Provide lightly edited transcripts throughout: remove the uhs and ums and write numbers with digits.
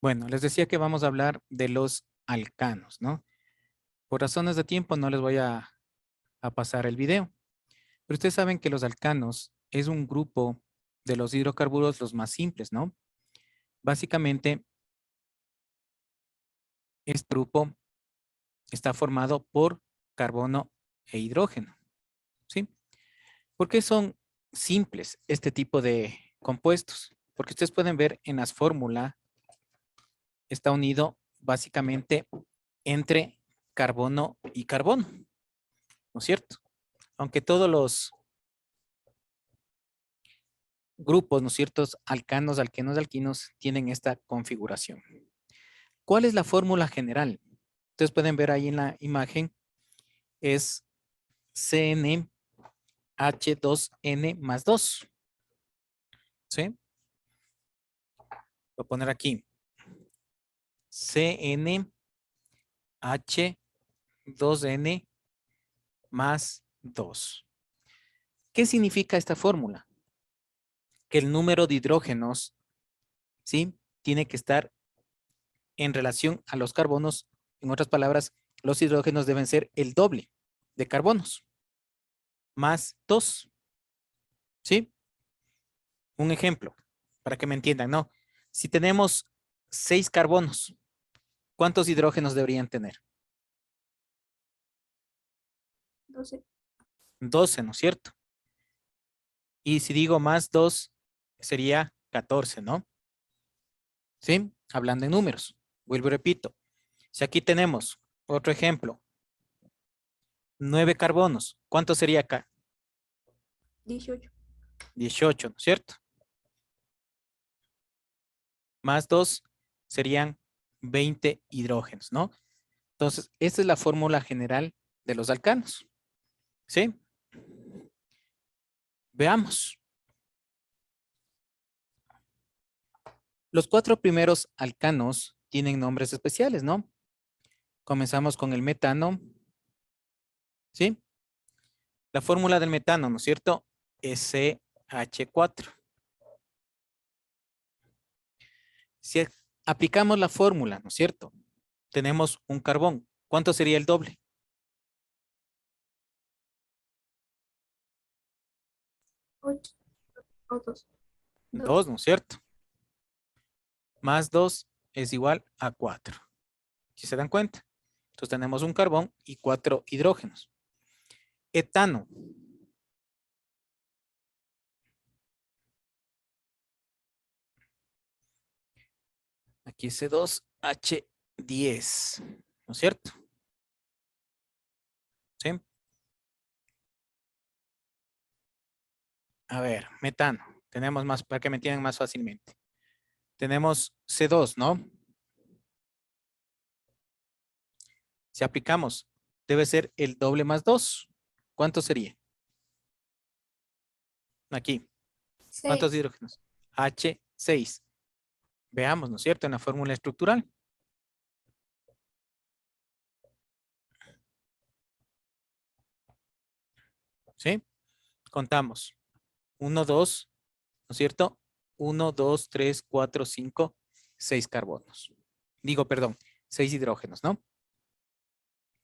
Bueno, les decía que vamos a hablar de los alcanos, ¿no? Por razones de tiempo no les voy a pasar el video, pero ustedes saben que los alcanos es un grupo de los hidrocarburos los más simples, ¿no? Básicamente, este grupo está formado por carbono e hidrógeno, ¿sí? ¿Por qué son simples este tipo de compuestos? Porque ustedes pueden ver en las fórmulas, está unido básicamente entre carbono y carbono, ¿no es cierto? Aunque todos los grupos, ¿no es cierto? Alcanos, alquenos, alquinos tienen esta configuración. ¿Cuál es la fórmula general? Ustedes pueden ver ahí en la imagen, es CnH2n más 2. ¿Sí? Voy a poner aquí. CnH2n más 2. ¿Qué significa esta fórmula? Que el número de hidrógenos, ¿sí? Tiene que estar en relación a los carbonos. En otras palabras, los hidrógenos deben ser el doble de carbonos, más 2. ¿Sí? Un ejemplo, para que me entiendan, ¿no? Si tenemos 6 carbonos, ¿cuántos hidrógenos deberían tener? 12. 12, ¿no es cierto? Y si digo más 2, sería 14, ¿no? ¿Sí? Hablando en números. Vuelvo y repito. Si aquí tenemos otro ejemplo, 9 carbonos, ¿cuánto sería acá? 18. 18, ¿no es cierto? Más 2 serían 20 hidrógenos, ¿no? Entonces, esta es la fórmula general de los alcanos. ¿Sí? Veamos. Los 4 primeros alcanos tienen nombres especiales, ¿no? Comenzamos con el metano. ¿Sí? La fórmula del metano, ¿no es cierto? Es CH4. Si aplicamos la fórmula, ¿no es cierto? Tenemos un carbón. ¿Cuánto sería el doble? 8. O 2. 2, ¿no es cierto? Más 2 es igual a 4. ¿Sí se dan cuenta? Entonces tenemos un carbón y 4 hidrógenos. Etano. Aquí es C2H10, ¿no es cierto? ¿Sí? A ver, metano. Tenemos más, para que me entiendan más fácilmente. Tenemos C2, ¿no? Si aplicamos, debe ser el doble más 2. ¿Cuánto sería? Aquí. ¿Cuántos 6. hidrógenos? H6. Veamos, ¿no es cierto? En la fórmula estructural. ¿Sí? Contamos. 1, 2, ¿no es cierto? 1, 2, 3, 4, 5, 6 carbonos. Digo, perdón, 6 hidrógenos, ¿no?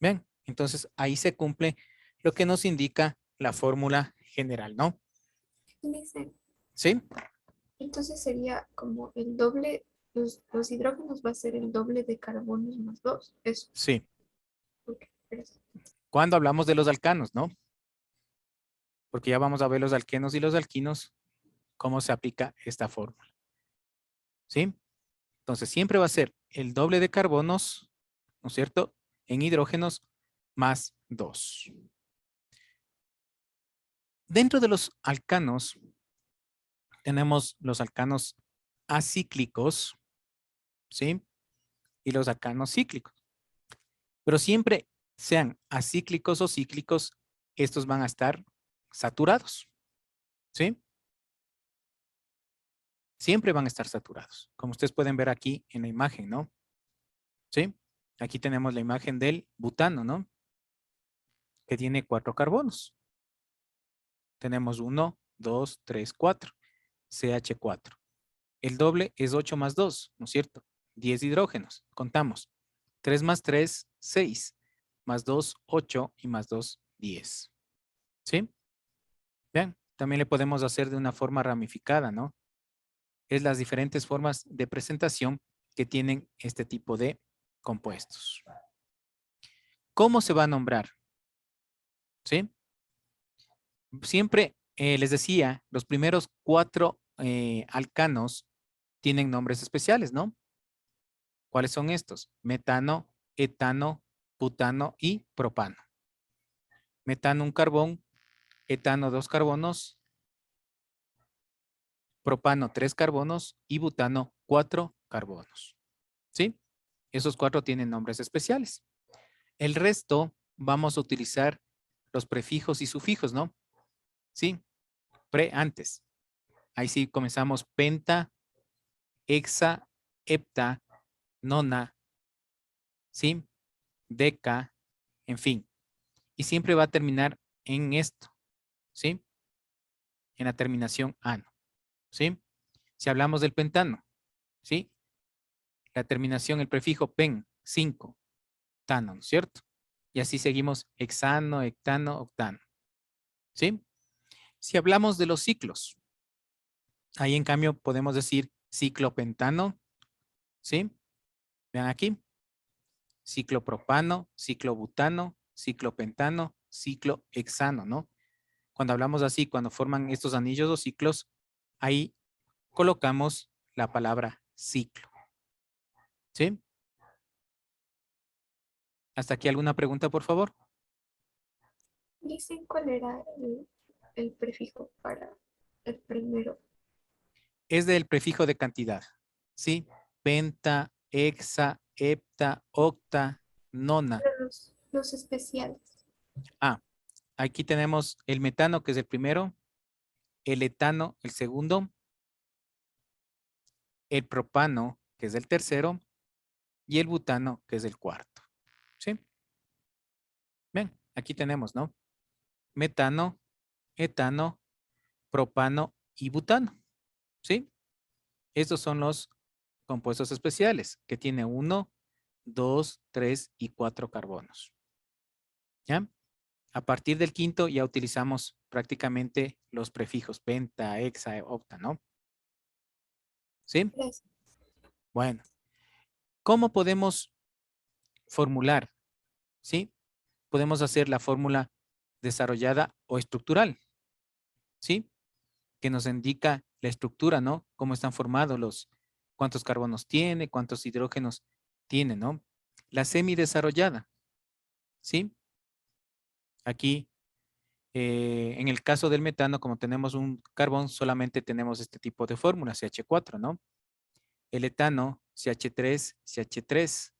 Ven, entonces ahí se cumple lo que nos indica la fórmula general, ¿no? Dice, ¿Sí? entonces sería como el doble, los hidrógenos va a ser el doble de carbonos más 2. Eso. Sí. Ok, gracias. Cuando hablamos de los alcanos, ¿no? Porque ya vamos a ver los alquenos y los alquinos, cómo se aplica esta fórmula. ¿Sí? Entonces siempre va a ser el doble de carbonos, ¿no es cierto? En hidrógenos más 2. Dentro de los alcanos tenemos los alcanos acíclicos, ¿sí? Y los alcanos cíclicos. Pero siempre sean acíclicos o cíclicos, estos van a estar saturados, ¿sí? Siempre van a estar saturados, como ustedes pueden ver aquí en la imagen, ¿no? ¿Sí? Aquí tenemos la imagen del butano, ¿no? Que tiene 4 carbonos. Tenemos 1, 2, 3, 4. CH4. El doble es 8 más 2, ¿no es cierto? 10 hidrógenos. Contamos. 3 más 3, 6. Más 2, 8 y más 2, 10. ¿Sí? Vean, también le podemos hacer de una forma ramificada, ¿no? Es las diferentes formas de presentación que tienen este tipo de compuestos. ¿Cómo se va a nombrar? ¿Sí? Siempre les decía, los primeros 4 alcanos tienen nombres especiales, ¿no? ¿Cuáles son estos? Metano, etano, butano y propano. Metano, un carbón, etano, 2 carbonos, propano, 3 carbonos y butano, 4 carbonos. ¿Sí? Esos 4 tienen nombres especiales. El resto vamos a utilizar los prefijos y sufijos, ¿no? Sí, antes. Ahí sí comenzamos penta, hexa, hepta, nona, ¿sí? Deca, en fin. Y siempre va a terminar en esto, ¿sí? En la terminación ano, ¿sí? Si hablamos del pentano, ¿sí? La terminación, el prefijo pen, 5, tano, ¿no es cierto? Y así seguimos hexano, hectano, octano, ¿sí? Si hablamos de los ciclos, ahí en cambio podemos decir ciclopentano, ¿sí? Vean aquí, ciclopropano, ciclobutano, ciclopentano, ciclohexano, ¿no? Cuando hablamos así, cuando forman estos anillos o ciclos, ahí colocamos la palabra ciclo, ¿sí? ¿Hasta aquí alguna pregunta, por favor? Dicen cuál era el prefijo para el primero. Es del prefijo de cantidad, ¿sí? Penta, hexa, hepta, octa, nona. Pero los especiales. Ah, aquí tenemos el metano, que es el primero, el etano, el segundo, el propano, que es el tercero, y el butano, que es el cuarto, ¿sí? Ven, aquí tenemos, ¿no? Metano, etano, propano y butano, ¿sí? Estos son los compuestos especiales, que tiene 1, 2, 3 y 4 carbonos, ¿ya? A partir del quinto ya utilizamos prácticamente los prefijos penta, hexa, octa, ¿no? ¿Sí? Gracias. Bueno, ¿cómo podemos formular? ¿Sí? Podemos hacer la fórmula desarrollada o estructural, ¿sí? Que nos indica la estructura, ¿no? Cómo están formados cuántos carbonos tiene, cuántos hidrógenos tiene, ¿no? La semidesarrollada, ¿sí? Aquí, en el caso del metano, como tenemos un carbón, solamente tenemos este tipo de fórmula, CH4, ¿no? El etano, CH3, CH3.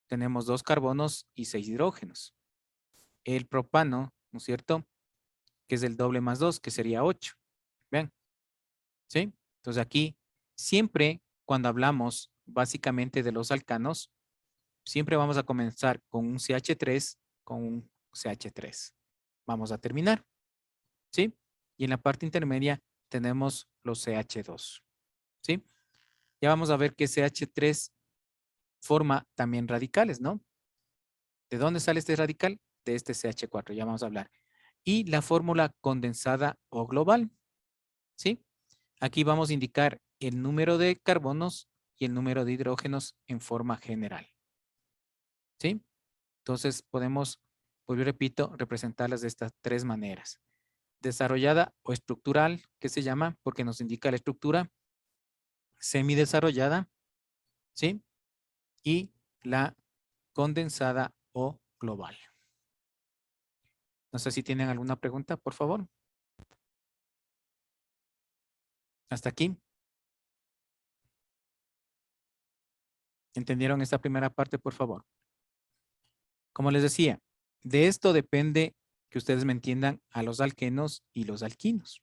Tenemos 2 carbonos y 6 hidrógenos. El propano, ¿no es cierto? Que es el doble más 2, que sería 8. Vean, ¿sí? Entonces aquí, siempre cuando hablamos básicamente de los alcanos, siempre vamos a comenzar con un CH3, con un CH3. Vamos a terminar, ¿sí? Y en la parte intermedia tenemos los CH2, ¿sí? Ya vamos a ver que CH3 forma también radicales, ¿no? ¿De dónde sale este radical? De este CH4, ya vamos a hablar. Y la fórmula condensada o global, ¿sí? Aquí vamos a indicar el número de carbonos y el número de hidrógenos en forma general, ¿sí? Entonces podemos, pues yo repito, representarlas de estas 3 maneras. Desarrollada o estructural, que se llama porque nos indica la estructura. Semidesarrollada, ¿sí? Y la condensada o global. No sé si tienen alguna pregunta, por favor. Hasta aquí. ¿Entendieron esta primera parte, por favor? Como les decía, de esto depende que ustedes me entiendan a los alquenos y los alquinos.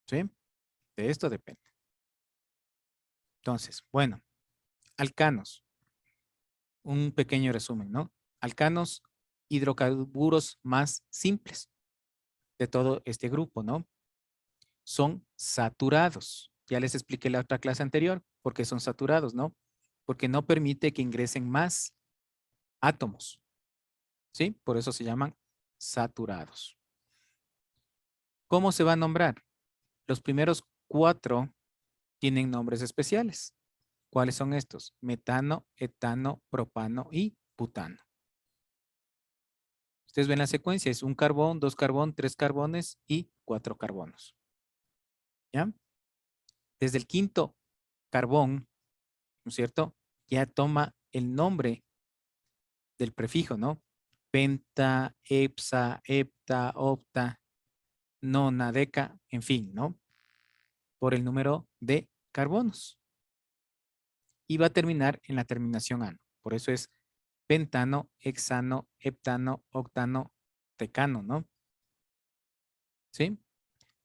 ¿Sí? De esto depende. Entonces, bueno, alcanos. Un pequeño resumen, ¿no? Alcanos, hidrocarburos más simples de todo este grupo, ¿no? Son saturados. Ya les expliqué la otra clase anterior, porque son saturados, ¿no? Porque no permite que ingresen más átomos, ¿sí? Por eso se llaman saturados. ¿Cómo se va a nombrar? Los primeros 4 tienen nombres especiales. ¿Cuáles son estos? Metano, etano, propano y butano. Ustedes ven la secuencia, es un carbón, 2 carbón, 3 carbones y 4 carbonos. ¿Ya? Desde el quinto carbón, ¿no es cierto? Ya toma el nombre del prefijo, ¿no? Penta, hepsa, hepta, octa, nona, deca, en fin, ¿no? Por el número de carbonos. Y va a terminar en la terminación ano. Por eso es pentano, hexano, heptano, octano, decano, ¿no? ¿Sí?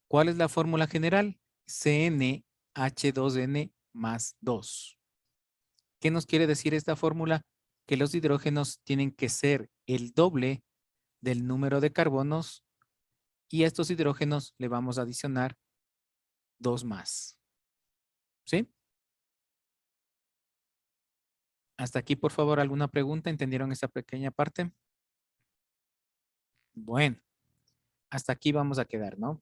¿Cuál es la fórmula general? CnH2n más 2. ¿Qué nos quiere decir esta fórmula? Que los hidrógenos tienen que ser el doble del número de carbonos y a estos hidrógenos le vamos a adicionar 2 más. ¿Sí? Hasta aquí, por favor, ¿alguna pregunta? ¿Entendieron esta pequeña parte? Bueno, hasta aquí vamos a quedar, ¿no?